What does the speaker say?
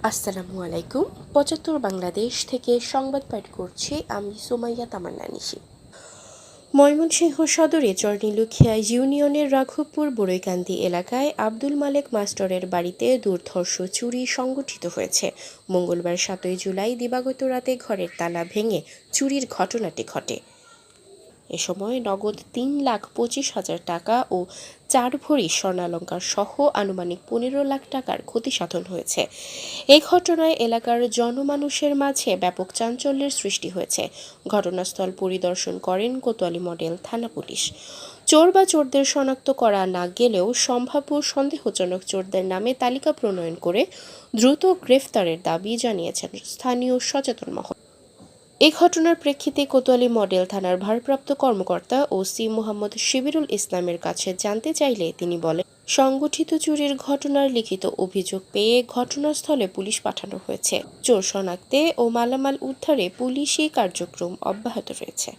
আসসালামু আলাইকুম। ৭৫ বাংলাদেশ থেকে সংবাদ পাঠ করছি আমি সুমাইয়া তামান্না নিশি। ময়মনসিংহ সদরে চরনীলুখিয়া ইউনিয়নের রাঘবপুর বড়ইকান্দি এলাকায় আব্দুল মালেক মাস্টারের বাড়িতে দুর্ধর্ষ চুরি সংঘটিত হয়েছে। মঙ্গলবার ৭ জুলাই দিবাগত রাতে ঘরের তালা ভেঙে চুরির ঘটনাটি ঘটে। এ সময় নগদ ৩,২৫,০০০ টাকা ও ৪ ভরি স্বর্ণালংকার সহ আনুমানিক ১৫ লাখ টাকার ক্ষতিসাধন হয়েছে। এই ঘটনায় এলাকার জনমানুষের মাঝে ব্যাপক চাঞ্চল্যের সৃষ্টি হয়েছে। ঘটনাস্থল পরিদর্শন করেন কোতোয়ালী মডেল থানা পুলিশ। চোর বা চোরদের শনাক্ত করা না গেলেও সম্ভাব্য সন্দেহজনক চোরদের নামে তালিকা প্রণয়ন করে দ্রুত গ্রেফতারের দাবি জানিয়েছেন স্থানীয় সচেতন মহল। এ ঘটনার প্রেক্ষিতে কোতোয়ালী মডেল থানার ভারপ্রাপ্ত কর্মকর্তা ওসি মোহাম্মদ শিবিরুল ইসলামের কাছে জানতে চাইলে তিনি বলেন, সংগঠিত চুরির ঘটনার লিখিত অভিযোগ পেয়ে ঘটনাস্থলে পুলিশ পাঠানো হয়েছে। চোর শনাক্তে ও মালামাল উদ্ধারে পুলিশি কার্যক্রম অব্যাহত রয়েছে।